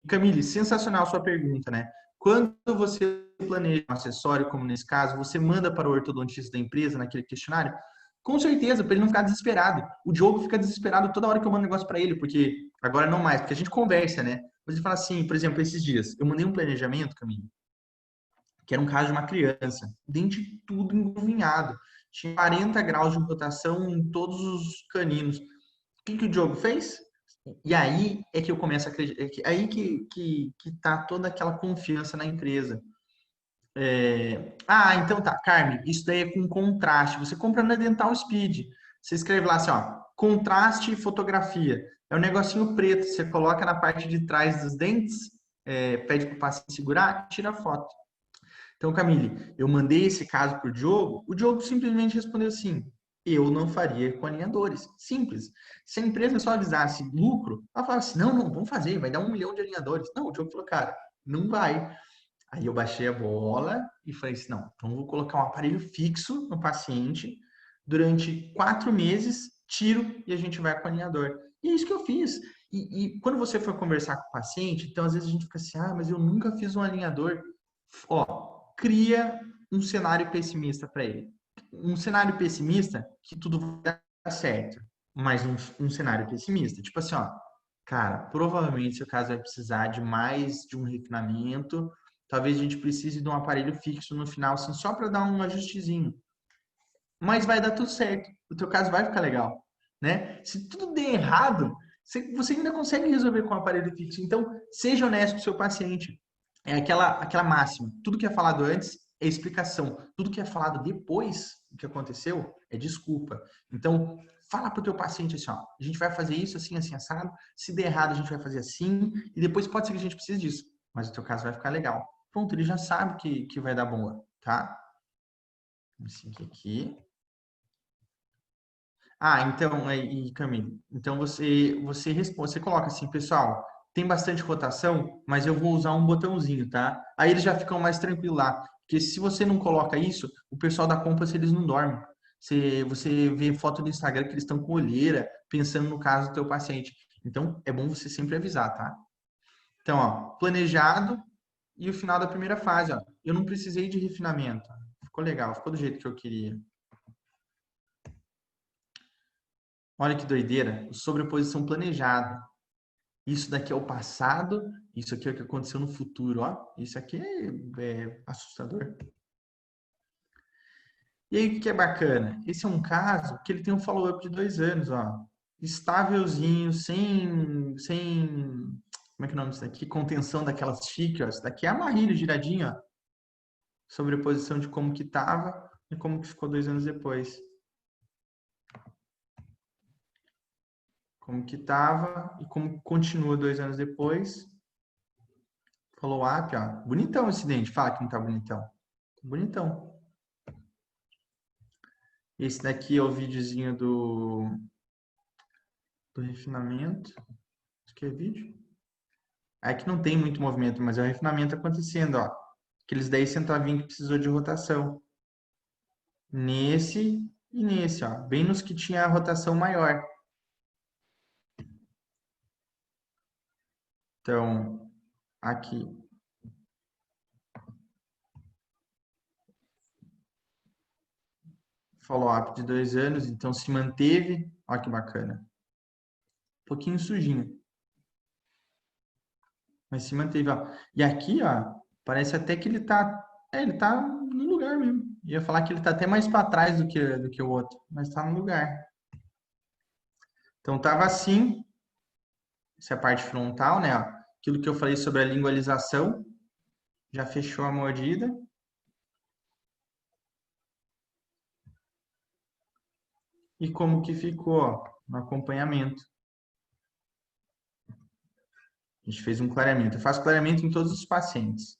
Camille, sensacional sua pergunta, né? Quando você planeja um acessório, como nesse caso, você manda para o ortodontista da empresa naquele questionário? Com certeza, para ele não ficar desesperado. O Diogo fica desesperado toda hora que eu mando um negócio para ele, porque agora não mais, porque a gente conversa, né? Mas ele fala assim, por exemplo, esses dias, eu mandei um planejamento, Camille, que era um caso de uma criança, dente tudo engrunhado, tinha 40 graus de rotação em todos os caninos. O que o Diogo fez? E aí é que eu começo a acreditar, aí que tá toda aquela confiança na empresa. Então tá, Carmen, isso daí é com contraste. Você compra na Dental Speed. Você escreve lá assim, ó, contraste e fotografia. É um negocinho preto, você coloca na parte de trás dos dentes, pede para o paciente segurar e tira a foto. Então, Camille, eu mandei esse caso para o Diogo simplesmente respondeu assim, eu não faria com alinhadores. Simples. Se a empresa só avisasse lucro, ela falava assim, não, vamos fazer, vai dar 1 milhão de alinhadores. Não, o Diogo falou, cara, não vai. Aí eu baixei a bola e falei assim, não, então eu vou colocar um aparelho fixo no paciente, durante 4 meses, tiro e a gente vai com o alinhador. E é isso que eu fiz. E quando você for conversar com o paciente, então às vezes a gente fica assim, mas eu nunca fiz um alinhador. Ó, cria um cenário pessimista para ele. Um cenário pessimista que tudo vai dar certo, mas um cenário pessimista. Tipo assim, ó, cara, provavelmente seu caso vai precisar de mais de um refinamento. Talvez a gente precise de um aparelho fixo no final, assim, só para dar um ajustezinho. Mas vai dar tudo certo. O teu caso vai ficar legal, né? Se tudo der errado, você ainda consegue resolver com o aparelho fixo. Então, seja honesto com o seu paciente. É aquela máxima. Tudo que é falado antes é explicação. Tudo que é falado depois do que aconteceu é desculpa. Então, fala para o teu paciente assim, ó, a gente vai fazer isso assim, assim, assado. Se der errado, a gente vai fazer assim. E depois pode ser que a gente precise disso. Mas o teu caso vai ficar legal. Pronto, ele já sabe que vai dar boa, tá? Vamos seguir aqui. Então, e Camille, então você responde, você coloca assim, pessoal, tem bastante rotação, mas eu vou usar um botãozinho, tá? Aí eles já ficam mais tranquilos lá, porque se você não coloca isso, o pessoal da Compass, eles não dormem. Você vê foto no Instagram que eles estão com olheira, pensando no caso do teu paciente. Então, é bom você sempre avisar, tá? Então, ó, planejado e o final da primeira fase, ó. Eu não precisei de refinamento. Ficou legal, ficou do jeito que eu queria. Olha que doideira, sobreposição planejada. Isso daqui é o passado, isso aqui é o que aconteceu no futuro, ó. Isso aqui é assustador. E aí, o que é bacana? Esse é um caso que ele tem um follow-up de 2 anos, ó. Estávelzinho, como é que é o nome disso daqui? Contenção daquelas chiques, ó. Isso daqui é amarrilho, giradinho, ó. Sobreposição de como que tava e como que ficou 2 anos depois. Como que tava e como continua 2 anos depois. Follow-up, ó. Bonitão esse dente. Fala que não tá bonitão. Bonitão. Esse daqui é o videozinho do refinamento. Isso aqui é vídeo. Aqui não tem muito movimento, mas é o refinamento acontecendo, ó. Aqueles 10 centavinhos que precisou de rotação. Nesse e nesse, ó. Bem nos que tinha a rotação maior. Então, aqui. Follow-up de 2 anos, então se manteve. Olha que bacana. Um pouquinho sujinho. Mas se manteve, ó. E aqui, ó, parece até que ele tá. Ele tá no lugar mesmo. Ia falar que ele tá até mais para trás do que o outro, mas tá no lugar. Então tava assim. Essa é a parte frontal, né? Ó. Aquilo que eu falei sobre a lingualização. Já fechou a mordida. E como que ficou, ó, no acompanhamento. A gente fez um clareamento. Eu faço clareamento em todos os pacientes.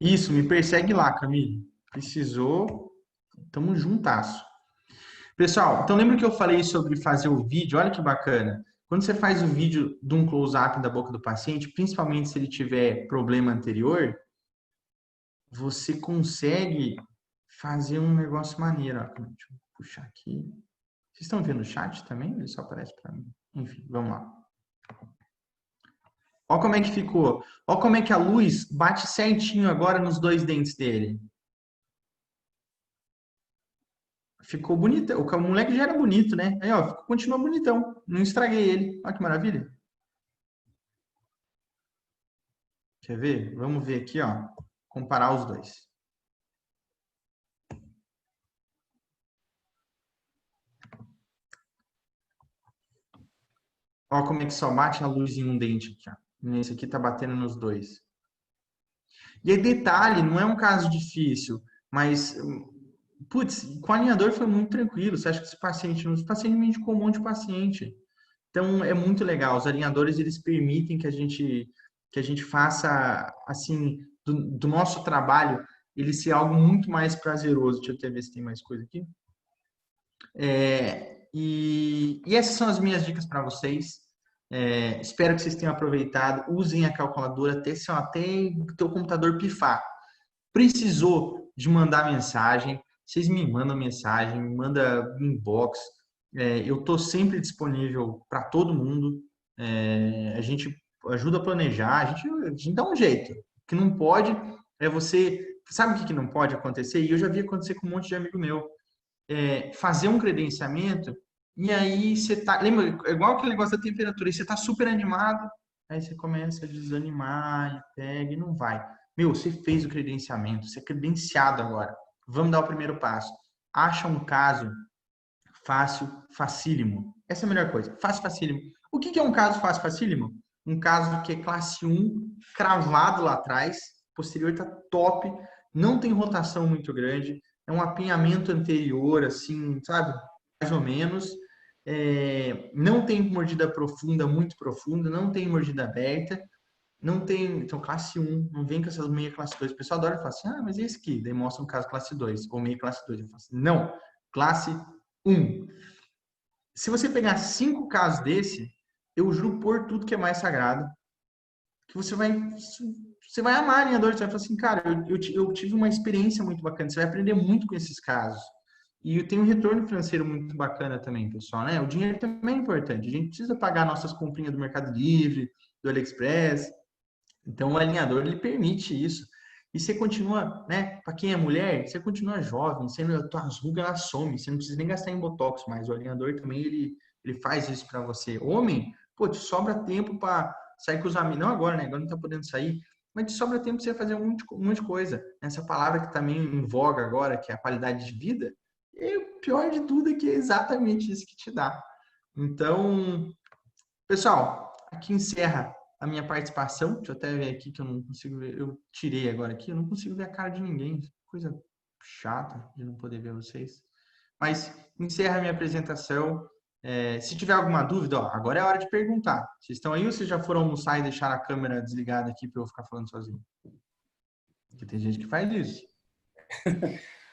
Isso, me persegue lá, Camille. Precisou, tamo juntasso. Pessoal, então lembra que eu falei sobre fazer o vídeo? Olha que bacana. Quando você faz o vídeo de um close-up da boca do paciente, principalmente se ele tiver problema anterior, você consegue fazer um negócio maneiro. Ó. Deixa eu puxar aqui. Vocês estão vendo o chat também? Ele só aparece para mim. Enfim, vamos lá. Olha como é que ficou. Olha como é que a luz bate certinho agora nos 2 dentes dele. Ficou bonito. O moleque já era bonito, né? Aí, ó, continua bonitão. Não estraguei ele. Olha que maravilha. Quer ver? Vamos ver aqui, ó. Comparar os dois. Ó como é que só bate a luz em um dente aqui, ó. Nesse aqui tá batendo nos dois. E aí, detalhe, não é um caso difícil, mas, putz, com o alinhador foi muito tranquilo. Você acha que esse paciente, os pacientes me indicou um monte de paciente. Então, é muito legal. Os alinhadores, eles permitem que a gente faça, assim, do nosso trabalho, ele ser algo muito mais prazeroso. Deixa eu até ver se tem mais coisa aqui. E essas são as minhas dicas para vocês. Espero que vocês tenham aproveitado. Usem a calculadora até o teu computador pifar. Precisou de mandar mensagem, vocês me mandam mensagem, me manda inbox. Eu estou sempre disponível para todo mundo. A gente ajuda a planejar, a gente dá um jeito. O que não pode é você. Sabe o que não pode acontecer? E eu já vi acontecer com um monte de amigo meu. Fazer um credenciamento e aí você tá. Lembra? É igual aquele negócio da temperatura, e você tá super animado, aí você começa a desanimar, e pega e não vai. Meu, você fez o credenciamento, você é credenciado agora. Vamos dar o primeiro passo. Acha um caso fácil, facílimo. Essa é a melhor coisa. Fácil, facílimo. O que é um caso fácil, facílimo? Um caso que é classe 1, cravado lá atrás, posterior tá top, não tem rotação muito grande, é um apinhamento anterior, assim, sabe? Mais ou menos. Não tem mordida profunda, muito profunda, não tem mordida aberta, não tem. Então, classe 1, não vem com essas meia classe 2. O pessoal adora falar assim: ah, mas e esse aqui? Daí mostra um caso classe 2 ou meia classe 2. Eu falo assim: não, classe 1. Se você pegar 5 casos desse, eu juro por tudo que é mais sagrado, que você vai amar a alinhador. Você vai falar assim, cara, eu tive uma experiência muito bacana. Você vai aprender muito com esses casos. E tem um retorno financeiro muito bacana também, pessoal, né? O dinheiro também é importante. A gente precisa pagar nossas comprinhas do Mercado Livre, do AliExpress. Então, o alinhador, ele permite isso. E você continua, né? Para quem é mulher, você continua jovem, a tua rugas ela some, você não precisa nem gastar em botox, mas o alinhador também ele faz isso para você. Homem, pô, te sobra tempo para sair com os amigos, não agora, né? Agora não tá podendo sair, mas te sobra tempo para você fazer um monte de coisa. Essa palavra que também em voga agora, que é a qualidade de vida, e o pior de tudo é que é exatamente isso que te dá. Então, pessoal, aqui encerra a minha participação. Deixa eu até ver aqui que eu não consigo ver. Eu tirei agora aqui, eu não consigo ver a cara de ninguém. Coisa chata de não poder ver vocês. Mas encerra a minha apresentação. Se tiver alguma dúvida, ó, agora é a hora de perguntar. Vocês estão aí ou vocês já foram almoçar e deixaram a câmera desligada aqui para eu ficar falando sozinho? Porque tem gente que faz isso.